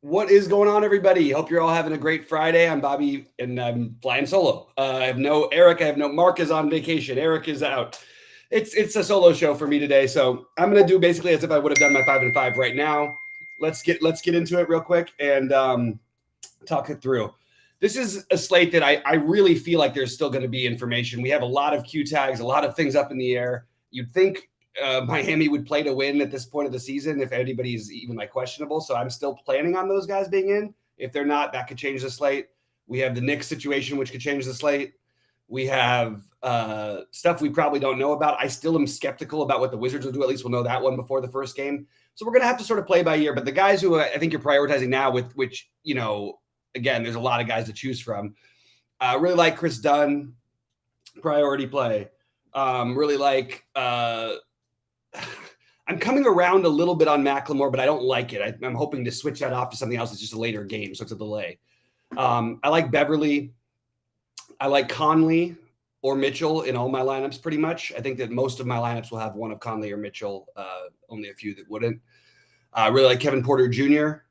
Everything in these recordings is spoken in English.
What is going on, everybody? Hope you're all having a great Friday. I'm Bobby, and I'm flying solo. I have no Eric. I have no Mark is on vacation. Eric is out. It's a solo show for me today, so I'm gonna do basically as if I would have done my 5 and 5 right now. Let's get into it real quick and talk it through. This is a slate that I really feel like there's still going to be information. We have a lot of Q tags, a lot of things up in the air. You'd think Miami would play to win at this point of the season if anybody's even like questionable. So I'm still planning on those guys being in. If they're not, that could change the slate. We have the Knicks situation, which could change the slate. We have stuff we probably don't know about. I still am skeptical about what the Wizards will do. At least we'll know that one before the first game. So we're going to have to sort of play by ear. But the guys who I think you're prioritizing now, with which, you know, again, there's a lot of guys to choose from. Really like Chris Dunn, priority play. Really like I'm coming around a little bit on Macklemore, but I don't like it. I'm hoping to switch that off to something else. It's just a later game, so it's a delay. I like Beverly. I like Conley or Mitchell in all my lineups pretty much. I think that most of my lineups will have one of Conley or Mitchell, only a few that wouldn't. I really like Kevin Porter Jr.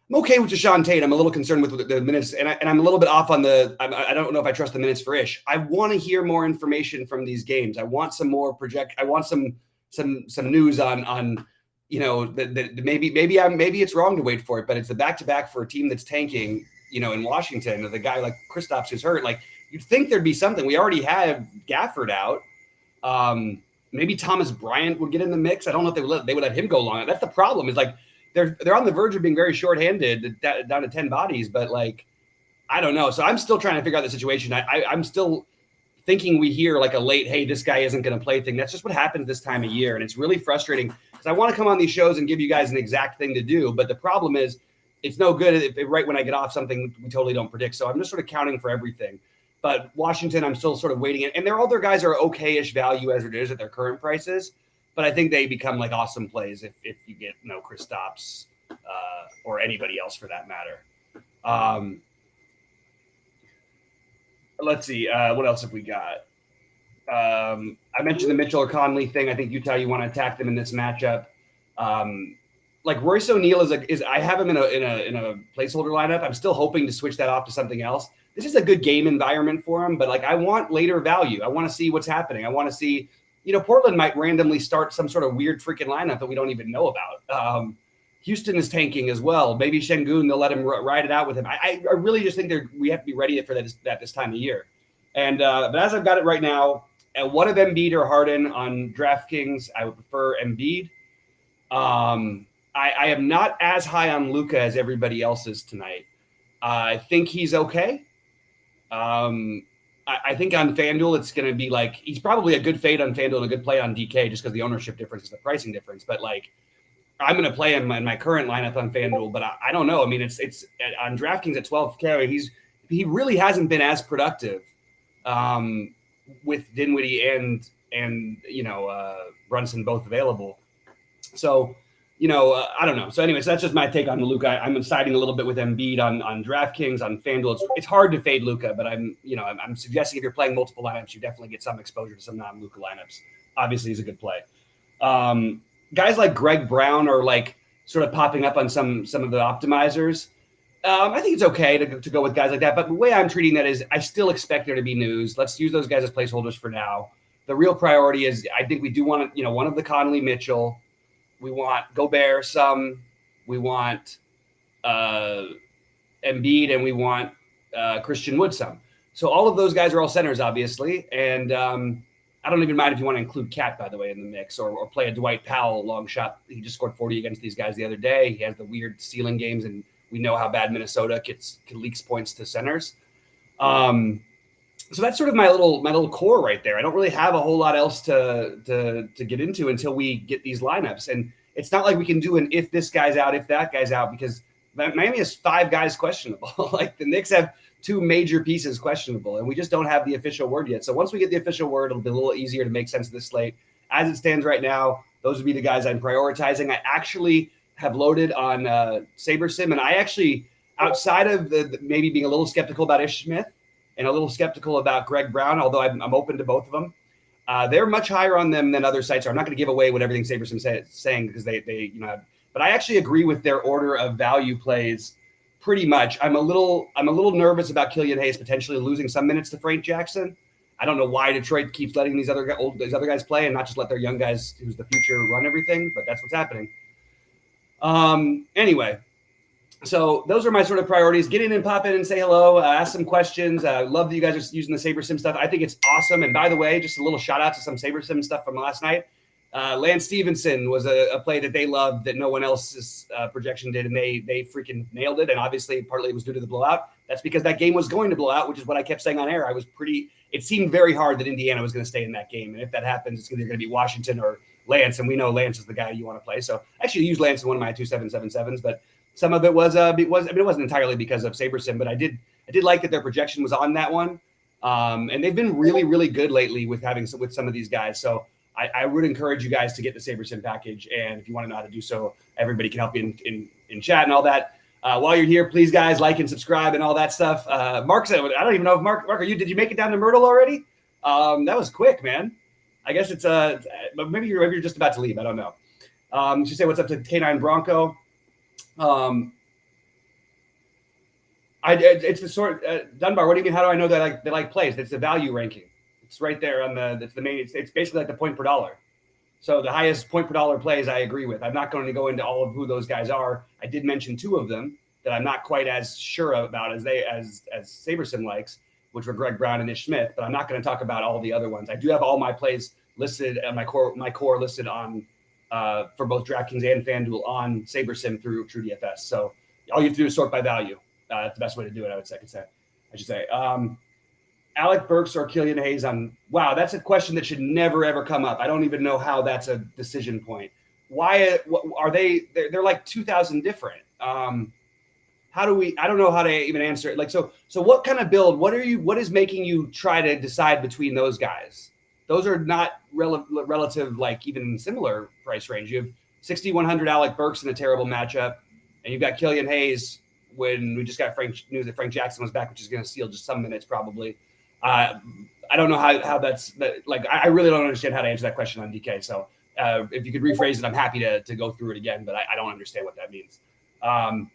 I'm okay with Deshaun Tate. I'm a little concerned with the minutes, and I'm a little bit off on I don't know if I trust the minutes for Ish. I want to hear more information from these games. I want some more I want some news on you know that maybe it's wrong to wait for it, but it's the back-to-back for a team that's tanking, you know, in Washington. The guy like Kristaps who's hurt. Like, you'd think there'd be something. We already have Gafford out. Maybe Thomas Bryant would get in the mix. I don't know if they would let him go long. That's the problem. Is like they're on the verge of being very shorthanded, down to 10 bodies, but like I don't know. So I'm still trying to figure out the situation. I'm still thinking we hear like a late, hey, this guy isn't going to play thing. That's just what happens this time of year, and it's really frustrating because I want to come on these shows and give you guys an exact thing to do, but the problem is it's no good if right when I get off something we totally don't predict. So I'm just sort of counting for everything. But Washington, I'm still sort of waiting. And their other guys are okay-ish value as it is at their current prices. But I think they become like awesome plays if you get Kristaps or anybody else for that matter. Let's see. What else have we got? I mentioned the Mitchell or Conley thing. I think Utah, you want to attack them in this matchup. Like Royce O'Neal is I have him in a placeholder lineup. I'm still hoping to switch that off to something else. This is a good game environment for him, but like I want later value. I want to see what's happening. I want to see, you know, Portland might randomly start some sort of weird freaking lineup that we don't even know about. Houston is tanking as well. Maybe Şengün, they'll let him ride it out with him. I really just think we have to be ready for that this time of year. And but as I've got it right now, one of Embiid or Harden on DraftKings, I would prefer Embiid. I am not as high on Luka as everybody else is tonight. I think he's okay. I think on FanDuel, it's going to be like, he's probably a good fade on FanDuel and a good play on DK just because the ownership difference is the pricing difference. But like, I'm going to play him in my current lineup on FanDuel, but I don't know. I mean, it's on DraftKings at 12K. He really hasn't been as productive with Dinwiddie and you know, Brunson both available. So, you know, I don't know. So anyways, that's just my take on Luka. I'm siding a little bit with Embiid on DraftKings. On FanDuel, it's hard to fade Luka, but I'm suggesting if you're playing multiple lineups, you definitely get some exposure to some non-Luka lineups. Obviously, he's a good play. Guys like Greg Brown are like sort of popping up on some of the optimizers. I think it's okay to go with guys like that. But the way I'm treating that is I still expect there to be news. Let's use those guys as placeholders for now. The real priority is I think we do want to, you know, one of the Conley Mitchell. We want Gobert some. We want Embiid, and we want Christian Wood some. So all of those guys are all centers, obviously. And I don't even mind if you want to include Cat, by the way, in the mix, or play a Dwight Powell long shot. He just scored 40 against these guys the other day. He has the weird ceiling games, and we know how bad Minnesota leaks points to centers. So that's sort of my little core right there. I don't really have a whole lot else to get into until we get these lineups. And it's not like we can do an if this guy's out, if that guy's out, because Miami has 5 guys questionable. Like the Knicks have 2 major pieces questionable, and we just don't have the official word yet. So once we get the official word, it'll be a little easier to make sense of this slate. As it stands right now, those would be the guys I'm prioritizing. I actually have loaded on SaberSim, and I actually, outside of the maybe being a little skeptical about Ish Smith, and a little skeptical about Greg Brown, although I'm open to both of them. They're much higher on them than other sites are. I'm not going to give away what everything SaberSim saying because they But I actually agree with their order of value plays pretty much. I'm a little nervous about Killian Hayes potentially losing some minutes to Frank Jackson. I don't know why Detroit keeps letting these other guys play and not just let their young guys, who's the future, run everything. But that's what's happening. Anyway, so those are my sort of priorities. Get in and pop in and say hello. Ask some questions. Love that you guys are using the SaberSim stuff. I think it's awesome. And by the way, just a little shout out to some SaberSim stuff from last night. Lance Stevenson was a play that they loved that no one else's projection did, and they freaking nailed it. And obviously, partly it was due to the blowout. That's because that game was going to blow out, which is what I kept saying on air. It seemed very hard that Indiana was going to stay in that game. And if that happens, it's either going to be Washington or Lance. And we know Lance is the guy you want to play. So actually, I used Lance in one of my 2-7-7-7s, but some of it was it wasn't entirely because of SaberSim, but I did like that their projection was on that one. And they've been really, really good lately with some of these guys. So I would encourage you guys to get the SaberSim package. And if you want to know how to do so, everybody can help you in chat and all that. While you're here, please, guys, like and subscribe and all that stuff. Mark said, I don't even know if Mark, did you make it down to Myrtle already? That was quick, man. I guess it's maybe you're just about to leave. I don't know. Should say what's up to K9 Bronco. It's the sort Dunbar. What do you mean? How do I know that they like plays? It's the value ranking. It's right there on that's the main. It's basically like the point per dollar. So the highest point per dollar plays I agree with. I'm not going to go into all of who those guys are. I did mention two of them that I'm not quite as sure about as SaberSim likes, which were Greg Brown and Ish Smith. But I'm not going to talk about all the other ones. I do have all my plays listed and my core listed on for both DraftKings and FanDuel on SaberSim through TrueDFS. So all you have to do is sort by value. That's the best way to do it. I should say. Alec Burks or Killian Hayes on. Wow, that's a question that should never ever come up. I don't even know how that's a decision point. Why are they? They're like 2,000 different. How do we? I don't know how to even answer it. Like so what kind of build? What is making you try to decide between those guys? Those are not relative, like even similar price range. You have 6,100 Alec Burks in a terrible matchup, and you've got Killian Hayes when we just got news that Frank Jackson was back, which is going to steal just some minutes probably. I don't know how that's like. I really don't understand how to answer that question on DK. So if you could rephrase it, I'm happy to go through it again, but I don't understand what that means. I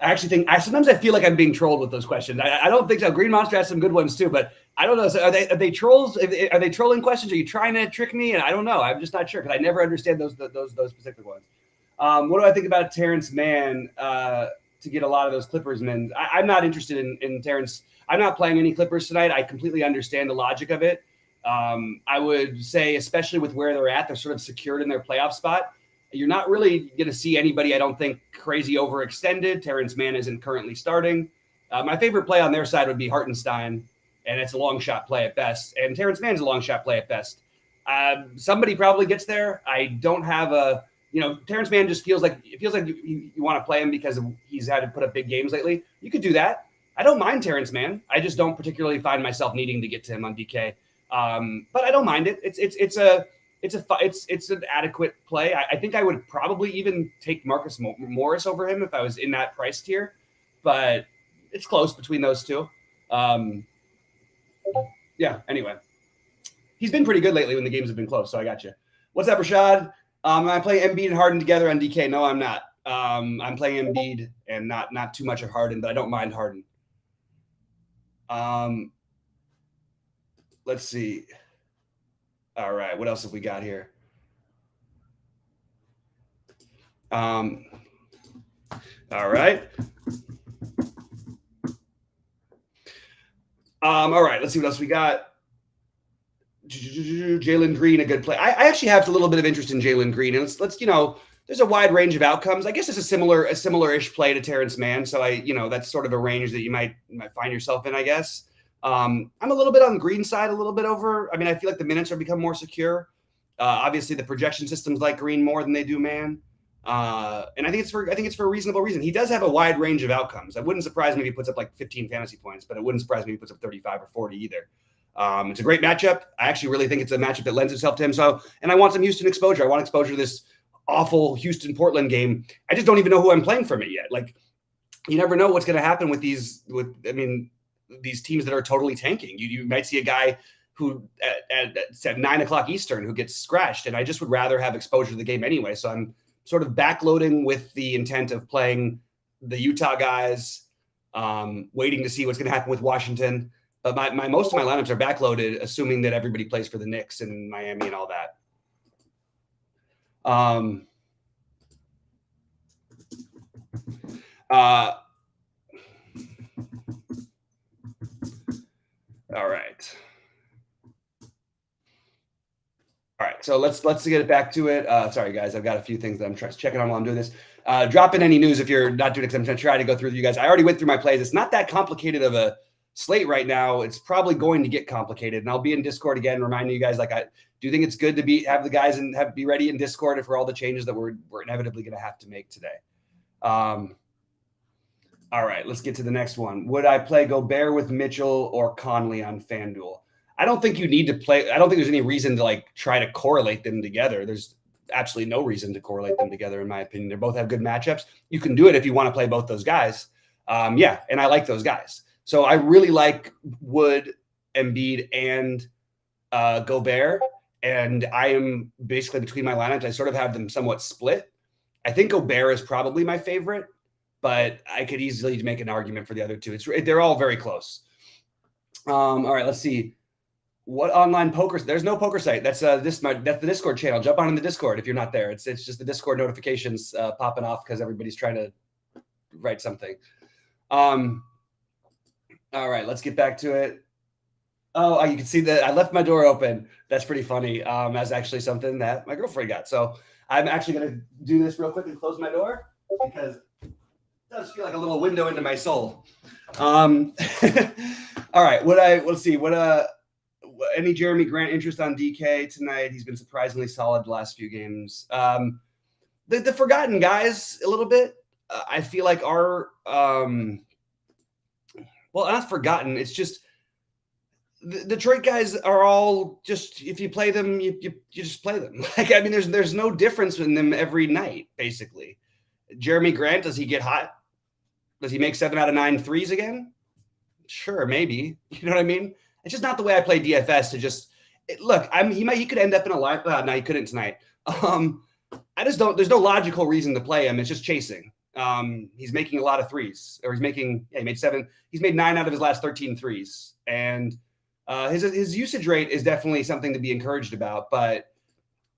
actually think sometimes I feel like I'm being trolled with those questions. I don't think so. Green Monster has some good ones too, but I don't know. So are they trolls? Are they trolling questions? Are you trying to trick me? And I don't know. I'm just not sure because I never understand those specific ones. What do I think about Terrence Mann to get a lot of those Clippers men? I'm not interested in Terrence. I'm not playing any Clippers tonight. I completely understand the logic of it. I would say, especially with where they're at, they're sort of secured in their playoff spot. You're not really going to see anybody, I don't think, crazy overextended. Terrence Mann isn't currently starting. My favorite play on their side would be Hartenstein, and it's a long shot play at best. And Terrence Mann's a long shot play at best. Somebody probably gets there. I don't have Terrence Mann just feels like you want to play him because he's had to put up big games lately. You could do that. I don't mind Terrence Mann. I just don't particularly find myself needing to get to him on DK. But I don't mind it. It's an adequate play. I think I would probably even take Marcus Morris over him if I was in that price tier, but it's close between those two. Yeah. Anyway, he's been pretty good lately when the games have been close. So I got you. What's up, Rashad? I'm playing Embiid and Harden together on DK. No, I'm not. I'm playing Embiid and not too much of Harden, but I don't mind Harden. Let's see. All right, what else have we got here? All right. All right, let's see what else we got. Jalen Green, a good play. I actually have a little bit of interest in Jalen Green, and let's there's a wide range of outcomes. I guess it's a similar-ish play to Terrence Mann, so that's sort of a range that you might find yourself in, I guess. I'm a little bit on the Green side, a little bit over. I mean, I feel like the minutes are become more secure. Obviously, the projection systems like Green more than they do Mann, and I think it's for a reasonable reason. He does have a wide range of outcomes. It wouldn't surprise me if he puts up like 15 fantasy points, but it wouldn't surprise me if he puts up 35 or 40 either. It's a great matchup. I actually really think it's a matchup that lends itself to him. So, and I want some Houston exposure. I want exposure to this awful Houston-Portland game. I just don't even know who I'm playing from it yet. Like, you never know what's going to happen with these teams that are totally tanking. You might see a guy who at 9 o'clock Eastern who gets scratched, and I just would rather have exposure to the game anyway. So I'm sort of backloading with the intent of playing the Utah guys, waiting to see what's going to happen with Washington. But my most of my lineups are backloaded, assuming that everybody plays for the Knicks and Miami and all that. All right. All right, so let's get it back to it. Sorry, guys, I've got a few things that I'm checking on while I'm doing this. Drop in any news if you're not doing it, because I'm going to try to go through with you guys. I already went through my plays. It's not that complicated of a slate right now. It's probably going to get complicated, and I'll be in Discord again, reminding you guys. Like, I do think it's good to have the guys and be ready in Discord for all the changes that we're inevitably going to have to make today. All right, let's get to the next one. Would I play Gobert with Mitchell or Conley on FanDuel? I don't think you need to play. I don't think there's any reason to like try to correlate them together. There's absolutely no reason to correlate them together, in my opinion. They both have good matchups. You can do it if you want to play both those guys. Yeah, and I like those guys. So I really like Wood, Embiid, and Gobert. And I am basically between my lineups. I sort of have them somewhat split. I think Gobert is probably my favorite, but I could easily make an argument for the other two. They're all very close. All right, let's see. What online poker? There's no poker site. That's that's the Discord channel. Jump on in the Discord if you're not there. It's just the Discord notifications popping off because everybody's trying to write something. All right, let's get back to it. Oh, you can see that I left my door open. That's pretty funny. That's actually something that my girlfriend got. So I'm actually going to do this real quick and close my door because it does feel like a little window into my soul. All right, let's see. Any Jeremy Grant interest on DK tonight? He's been surprisingly solid the last few games. The forgotten guys a little bit. I feel like are not forgotten. It's just the Detroit guys are all just, if you play them, you just play them. Like, I mean, there's no difference in them every night, basically. Jeremy Grant, does he get hot? Does he make 7 out of 9 threes again? Sure, maybe. You know what I mean? It's just not the way I play DFS to just look. He could end up in a line. No, he couldn't tonight. I just don't. There's no logical reason to play him. It's just chasing. He's making a lot of threes, or he made 7. He's made 9 out of his last 13 threes, and his usage rate is definitely something to be encouraged about. But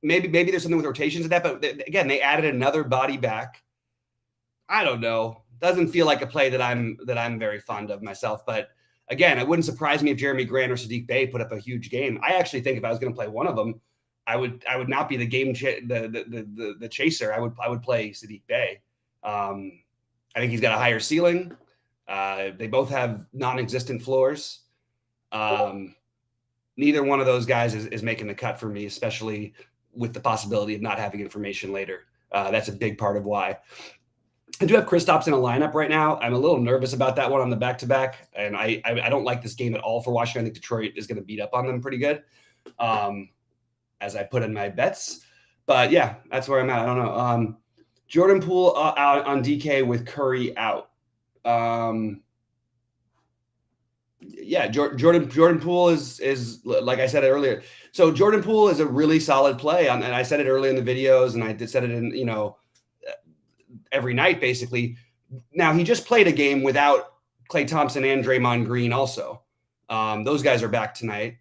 maybe there's something with rotations of that. But again, they added another body back. I don't know. Doesn't feel like a play that I'm very fond of myself, but. Again, it wouldn't surprise me if Jeremy Grant or Saddiq Bey put up a huge game. I actually think if I was going to play one of them, I would not be the the chaser. I would play Saddiq Bey. I think he's got a higher ceiling. They both have non-existent floors. Neither one of those guys is making the cut for me, especially with the possibility of not having information later. That's a big part of why. I do have Kristaps in a lineup right now. I'm a little nervous about that one on the back-to-back, and I don't like this game at all for Washington. I think Detroit is going to beat up on them pretty good, as I put in my bets. But, yeah, that's where I'm at. I don't know. Jordan Poole out on DK with Curry out. Yeah, Jordan Poole is like I said earlier. So Jordan Poole is a really solid play, and I said it earlier in the videos, and I said it in, every night, basically. Now, he just played a game without Klay Thompson and Draymond Green also. Those guys are back tonight.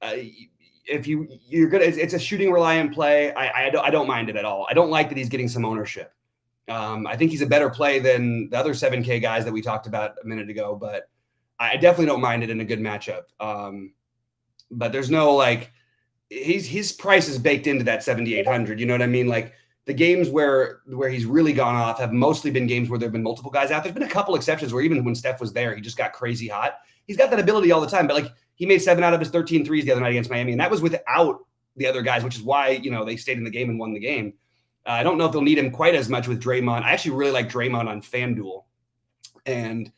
If you're good, it's a shooting reliant play. I don't mind it at all. I don't like that he's getting some ownership. I think he's a better play than the other 7K guys that we talked about a minute ago, but I definitely don't mind it in a good matchup. But there's no his price is baked into that 7,800. You know what I mean? Like, the games where he's really gone off have mostly been games where there have been multiple guys out. There's been a couple exceptions where even when Steph was there, he just got crazy hot. He's got that ability all the time, but he made 7 out of his 13 threes the other night against Miami, and that was without the other guys, which is why, they stayed in the game and won the game. I don't know if they'll need him quite as much with Draymond. I actually really like Draymond on FanDuel, and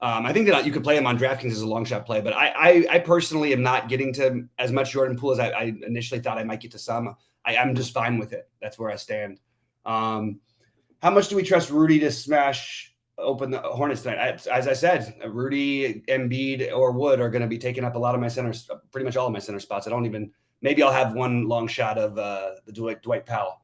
I think that you could play him on DraftKings as a long shot play, but I personally am not getting to as much Jordan Poole as I initially thought I might get to some. I'm just fine with it. That's where I stand. How much do we trust Rudy to smash open the Hornets tonight. As I said, Rudy, Embiid, or Wood are going to be taking up a lot of my centers, pretty much all of my center spots. Maybe I'll have one long shot of the Dwight Powell.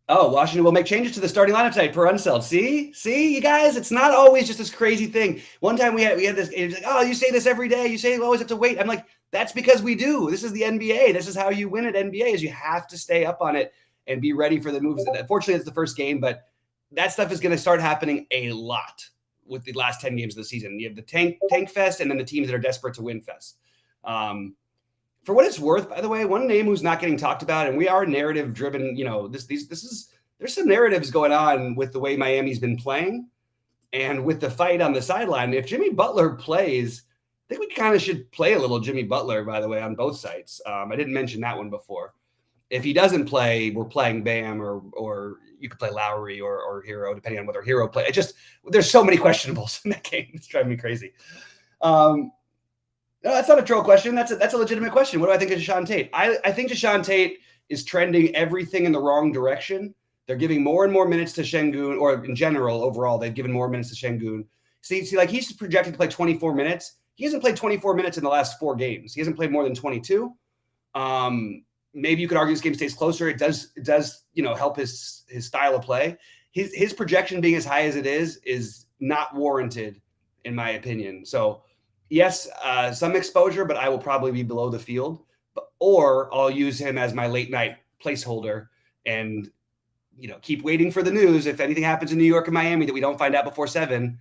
Washington will make changes to the starting lineup tonight per Unseld. See, you guys, it's not always just this crazy thing. One time we had this, it was like, oh, you say this every day. You say we always have to wait. I'm like, that's because we do. This is the NBA. This is how you win at NBA is you have to stay up on it and be ready for the moves. Unfortunately, it's the first game, but that stuff is going to start happening a lot with the last 10 games of the season. You have the tank fest and then the teams that are desperate to win fest. For what it's worth, by the way, one name who's not getting talked about, and we are narrative driven, there's some narratives going on with the way Miami's been playing and with the fight on the sideline. If Jimmy Butler plays, I think we kind of should play a little Jimmy Butler, by the way, on both sides. I didn't mention that one before. If he doesn't play, we're playing Bam or you could play Lowry or Hero, depending on whether Hero play. There's so many questionables in that game. It's driving me crazy. No, that's not a troll question. That's a legitimate question. What do I think of Jae'Sean Tate? I think Jae'Sean Tate is trending everything in the wrong direction. They're giving more and more minutes to Şengün, or in general, overall, they've given more minutes to Şengün. See, like he's projected to play 24 minutes. He hasn't played 24 minutes in the last 4 games. He hasn't played more than 22. Maybe you could argue this game stays closer. It does, help his style of play. His projection being as high as it is not warranted, in my opinion. So, yes, some exposure, but I will probably be below the field. Or I'll use him as my late night placeholder and keep waiting for the news. If anything happens in New York and Miami that we don't find out before 7,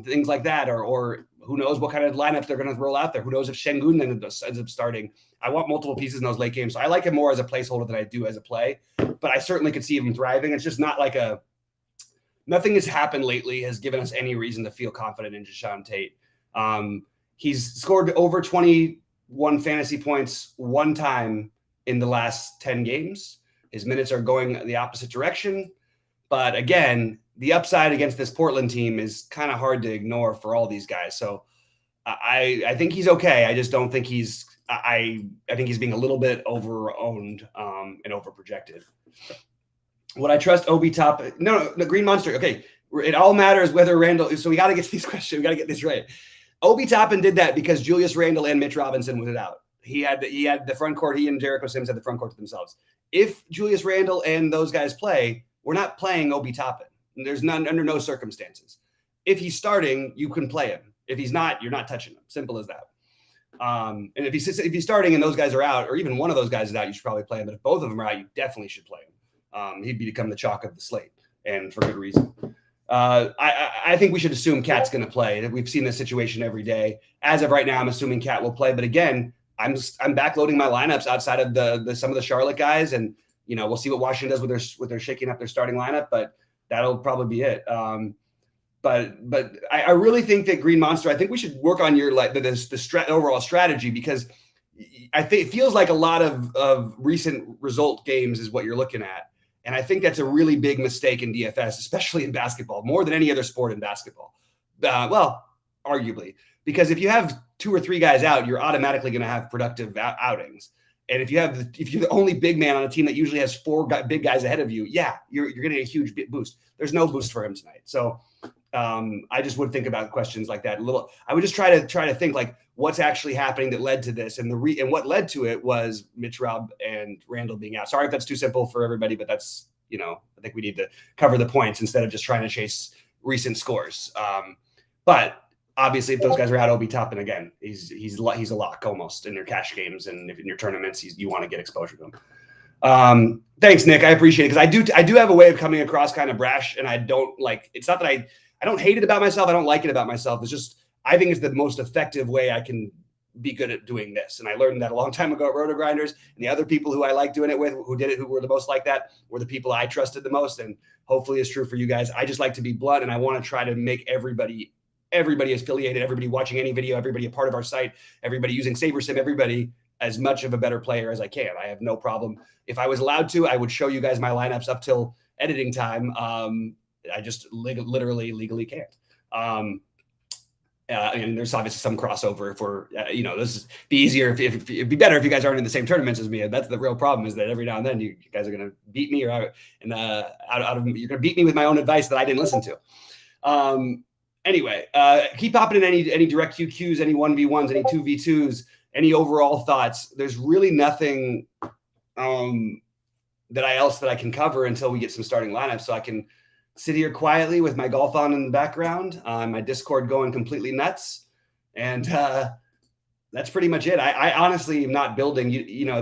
things like that, or who knows what kind of lineups they're going to roll out there. Who knows if Şengün then ends up starting. I want multiple pieces in those late games. So I like him more as a placeholder than I do as a play, but I certainly could see him thriving. It's just not like nothing has happened lately has given us any reason to feel confident in Jae'Sean Tate. He's scored over 21 fantasy points one time in the last 10 games. His minutes are going the opposite direction. But again, the upside against this Portland team is kind of hard to ignore for all these guys. So I think he's okay. I just don't think I think he's being a little bit over-owned and over-projected. Would I trust Obi Toppin? No, Green Monster. Okay. It all matters whether Randall. So we got to get to these questions. We got to get this right. Obi Toppin did that because Julius Randle and Mitch Robinson was out. He had the front court. He and Jericho Sims had the front court to themselves. If Julius Randle and those guys play, we're not playing Obi Toppin. There's none under no circumstances. If he's starting, you can play him. If he's not, you're not touching him. Simple as that. And if he's starting and those guys are out, or even one of those guys is out, you should probably play him. But if both of them are out, you definitely should play him. He'd become the chalk of the slate, and for good reason. I think we should assume Cat's going to play. We've seen this situation every day. As of right now, I'm assuming Cat will play. But again, I'm backloading my lineups outside of the some of the Charlotte guys, and we'll see what Washington does with their shaking up their starting lineup. But that'll probably be it. But I really think that Green Monster. I think we should work on your overall strategy, because I think it feels like a lot of recent result games is what you're looking at. And I think that's a really big mistake in DFS, especially in basketball, more than any other sport in basketball. Well, arguably, because if you have 2 or 3 guys out, you're automatically going to have productive outings. And if you're the only big man on a team that usually has 4 big guys ahead of you, you're getting a huge boost. There's no boost for him tonight. So I just would think about questions like that a little. I would just try to think like what's actually happening that led to this, and what led to it was Mitch Rob and Randall being out. Sorry if that's too simple for everybody, but that's I think we need to cover the points instead of just trying to chase recent scores. But obviously, if those guys are out, Obi Toppin again, he's a lock almost in your cash games, and if in your tournaments, you want to get exposure to him. Thanks, Nick. I appreciate it, because I do have a way of coming across kind of brash, and I don't like. It's not that I don't hate it about myself. I don't like it about myself. It's just I think it's the most effective way I can be good at doing this. And I learned that a long time ago at Roto Grinders, and the other people who I like doing it with, who were the most like that, were the people I trusted the most. And hopefully it's true for you guys. I just like to be blunt, and I want to try to make everybody affiliated, everybody watching any video, everybody a part of our site, everybody using SaberSim, everybody as much of a better player as I can. I have no problem. If I was allowed to, I would show you guys my lineups up till editing time. I just literally legally can't. And there's obviously some crossover for, this is be easier if it'd be better if you guys aren't in the same tournaments as me. And that's the real problem, is that every now and then you guys are going to beat me, or you're going to beat me with my own advice that I didn't listen to. Anyway, keep popping in any direct QQs, any 1v1s, any 2v2s, any overall thoughts. There's really nothing that I can cover until we get some starting lineups, so I can sit here quietly with my golf on in the background, my Discord going completely nuts, and that's pretty much it. I honestly am not building.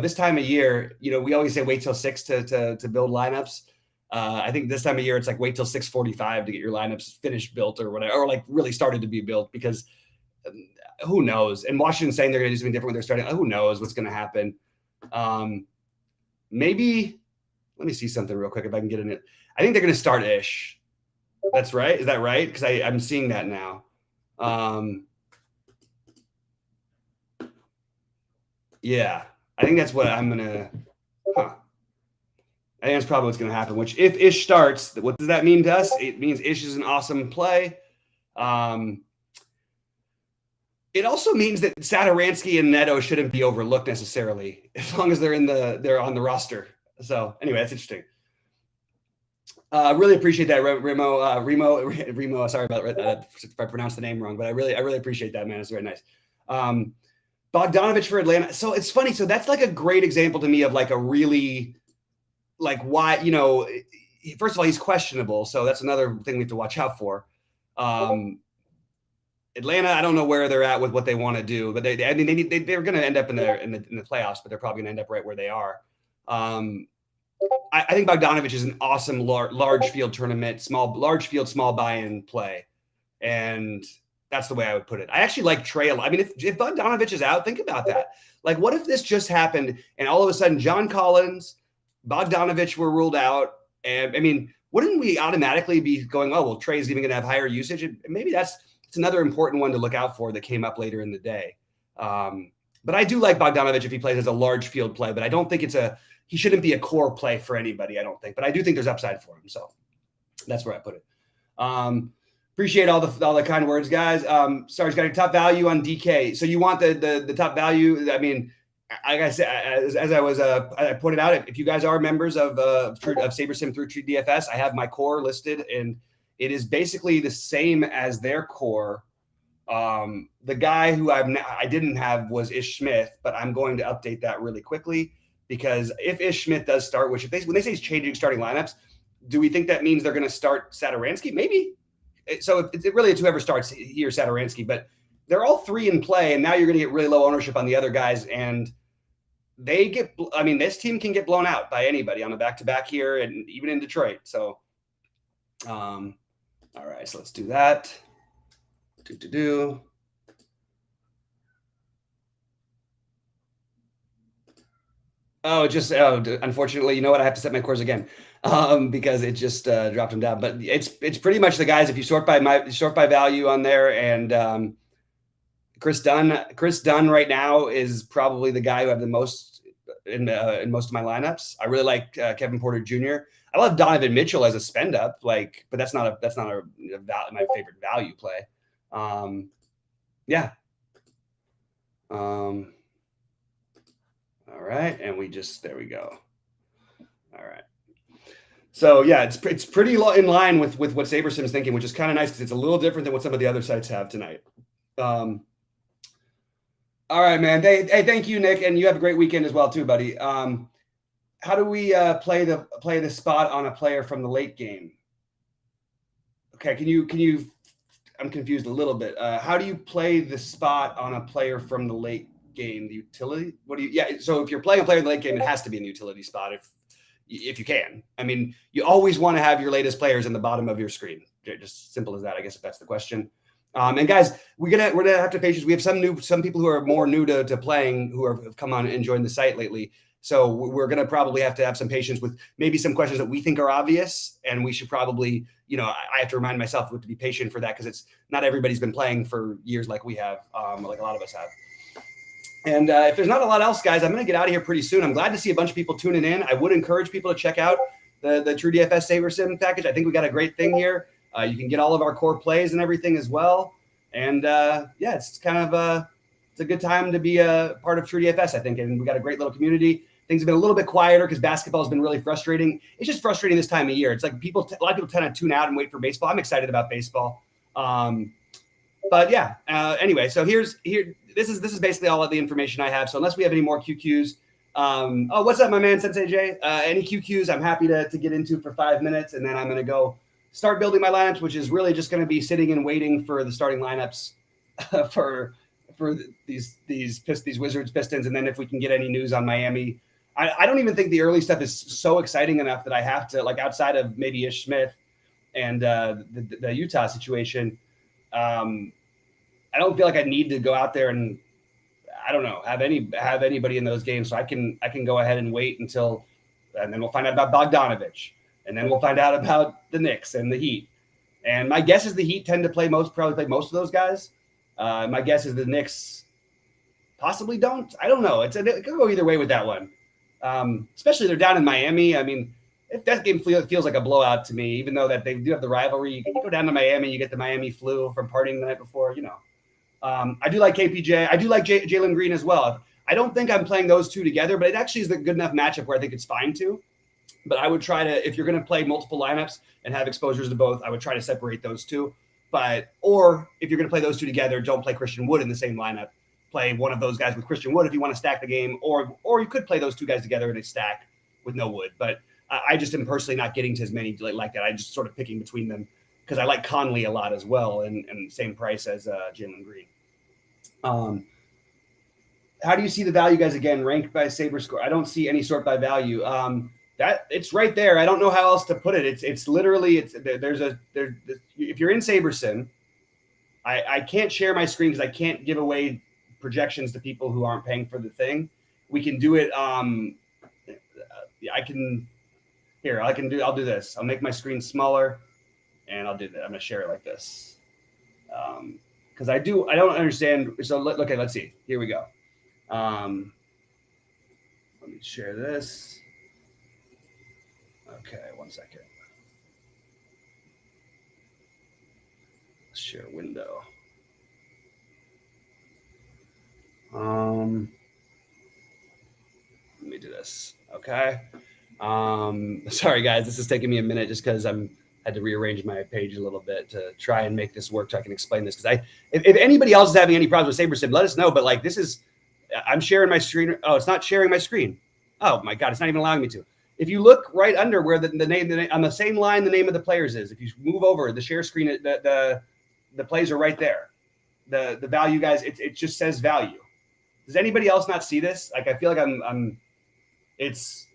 This time of year, we always say wait till 6 to build lineups. I think this time of year it's like wait till 6:45 to get your lineups finished built or whatever, or like really started to be built, because who knows? And Washington's saying they're going to do something different when they're starting. Who knows what's going to happen? Maybe let me see something real quick if I can get in it. I think they're going to start Ish. That's right. Is that right? Because I'm seeing that now. Yeah, I think that's what I'm going to. I think that's probably what's going to happen. Which, if Ish starts, what does that mean to us? It means Ish is an awesome play. It also means that Satoransky and Neto shouldn't be overlooked necessarily, as long as they're on the roster. So anyway, that's interesting. Really appreciate that, Remo. Sorry about if I pronounced the name wrong, but I really appreciate that, man. It's very nice. Bogdanovich for Atlanta. So it's funny. So that's like a great example to me of like a really, like, why, first of all, he's questionable. So that's another thing we have to watch out for. Atlanta, I don't know where they're at with what they want to do, but they're going to end up in the playoffs, but they're probably going to end up right where they are. I think Bogdanovich is an awesome large field tournament, large field, small buy-in play. And that's the way I would put it. I actually like Trey a lot. I mean, if Bogdanovich is out, think about that. Like, what if this just happened and all of a sudden John Collins, Bogdanovich were ruled out? And I mean, wouldn't we automatically be going, oh, well, Trey's even going to have higher usage? And maybe it's another important one to look out for that came up later in the day. But I do like Bogdanovich if he plays as a large field play, but I don't think he shouldn't be a core play for anybody, I don't think. But I do think there's upside for him. So that's where I put it. Appreciate all the kind words, guys. Sarge got a top value on DK. So you want the top value? I mean, like I said, as I pointed out, if you guys are members of SaberSim through True DFS, I have my core listed, and it is basically the same as their core. The guy who I didn't have was Ish Smith, but I'm going to update that really quickly, because if Ish Smith does start, which when they say he's changing starting lineups, do we think that means they're going to start Satoransky? Maybe. So it's whoever starts here, Satoransky, but they're all three in play, and now you're going to get really low ownership on the other guys, and this team can get blown out by anybody on a back-to-back here, and even in Detroit. So, all right, so let's do that. Unfortunately, you know what? I have to set my course again because it just dropped them down. But it's pretty much the guys. If you sort by value on there, and Chris Dunn right now is probably the guy who I have the most in most of my lineups. I really like Kevin Porter Jr. I love Donovan Mitchell as a spend up, but that's not my favorite value play. Yeah. All right, and there we go. All right. So yeah, it's pretty in line with what SaberSim's thinking, which is kind of nice because it's a little different than what some of the other sites have tonight. All right, man. Hey, thank you, Nick, and you have a great weekend as well too, buddy. How do we play the spot on a player from the late game? Okay, can you? I'm confused a little bit. How do you play the spot on a player from the late game? The utility? Yeah. So if you're playing a player in the late game, it has to be an utility spot if you can. I mean, you always want to have your latest players in the bottom of your screen. Just simple as that, I guess, if that's the question. And guys, we're gonna have to patience. We have some people who are more new to playing who have come on and joined the site lately. So we're gonna probably have to have some patience with maybe some questions that we think are obvious, and we should probably, I have to remind myself to be patient for that, because it's not everybody's been playing for years like we have, like a lot of us have. And if there's not a lot else, guys, I'm going to get out of here pretty soon. I'm glad to see a bunch of people tuning in. I would encourage people to check out the True DFS SaberSim package. I think we got a great thing here. You can get all of our core plays and everything as well. And yeah, it's kind of it's a good time to be a part of True DFS, I think. And we got a great little community. Things have been a little bit quieter because basketball has been really frustrating. It's just frustrating this time of year. It's like a lot of people tend to tune out and wait for baseball. I'm excited about baseball. But yeah, anyway, so this is basically all of the information I have. So unless we have any more QQs, oh, what's up, my man, Sensei Jay? Any QQs I'm happy to get into for 5 minutes, and then I'm going to go start building my lineups, which is really just going to be sitting and waiting for the starting lineups for these Wizards, Pistons, and then if we can get any news on Miami. I don't even think the early stuff is so exciting enough that I have to, like, outside of maybe Ish Smith and the Utah situation. I don't feel like I need to go out there and, I don't know, have anybody in those games. So I can go ahead and wait until, and then we'll find out about Bogdanovich, and then we'll find out about the Knicks and the Heat. And my guess is the Heat tend to probably play most of those guys. My guess is the Knicks possibly don't. I don't know. It could go either way with that one. Especially they're down in Miami. I mean, if that game feels like a blowout to me, even though that they do have the rivalry, you go down to Miami, you get the Miami flu from partying the night before, you know. I do like KPJ. I do like Jalen Green as well. I don't think I'm playing those two together, but it actually is a good enough matchup where I think it's fine to. But I would try to, if you're going to play multiple lineups and have exposures to both, I would try to separate those two. Or if you're going to play those two together, don't play Christian Wood in the same lineup. Play one of those guys with Christian Wood if you want to stack the game, or you could play those two guys together in a stack with no Wood. But I just am personally not getting to as many like that. I just sort of picking between them because I like Conley a lot as well, and same price as Jalen Green. How do you see the value guys again ranked by Saber score? I don't see any sort by value. That it's right there. I don't know how else to put it. It's literally if you're in SaberSim, I can't share my screen because I can't give away projections to people who aren't paying for the thing. We can do it. I'll do this. I'll make my screen smaller and I'll do that. I'm going to share it like this. Because I don't understand. So let's see. Here we go. Let me share this. Okay, 1 second. Let's share window. Let me do this. Okay. Sorry guys, this is taking me a minute just because had to rearrange my page a little bit to try and make this work so I can explain this. Because if anybody else is having any problems with SaberSim, let us know. But like I'm sharing my screen. Oh, it's not sharing my screen. Oh my God, it's not even allowing me to. If you look right under where the name on the same line, the name of the players is. If you move over the share screen, the plays are right there. The value guys, it just says value. Does anybody else not see this? Like I feel like it's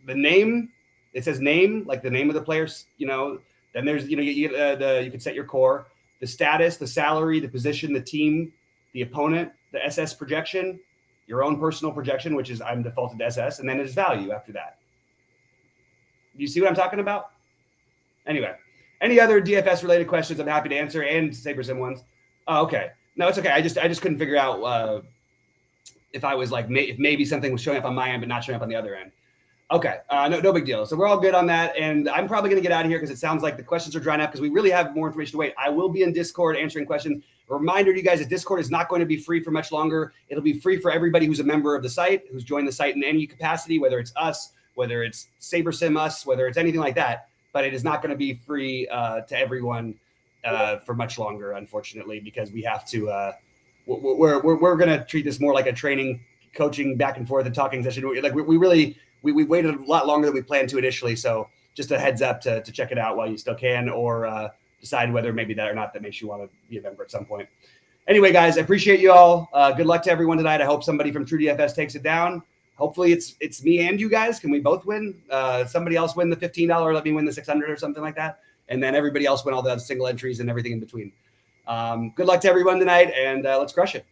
the name. It says name, like the name of the players, you know. Then there's, you can set your core, the status, the salary, the position, the team, the opponent, the SS projection, your own personal projection, which is I'm defaulted to SS, and then there's value after that. Do you see what I'm talking about? Anyway, any other DFS related questions I'm happy to answer, and SaberSim ones. Oh, okay. No, it's okay. I just couldn't figure out if I was like, if maybe something was showing up on my end but not showing up on the other end. Okay, no big deal. So we're all good on that, and I'm probably going to get out of here because it sounds like the questions are drying up because we really have more information to wait. I will be in Discord answering questions. A reminder to you guys that Discord is not going to be free for much longer. It'll be free for everybody who's a member of the site, who's joined the site in any capacity, whether it's us, whether it's SaberSim us, whether it's anything like that. But it is not going to be free to everyone for much longer, unfortunately, because we have to. We're going to treat this more like a training, coaching back and forth and talking session. Like we really. We waited a lot longer than we planned to initially. So just a heads up to check it out while you still can, or decide whether maybe that or not that makes you want to be a member at some point. Anyway, guys, I appreciate you all. Good luck to everyone tonight. I hope somebody from True DFS takes it down. Hopefully it's me and you guys. Can we both win? Somebody else win the $15, let me win the 600 or something like that. And then everybody else win all the single entries and everything in between. Good luck to everyone tonight, and let's crush it.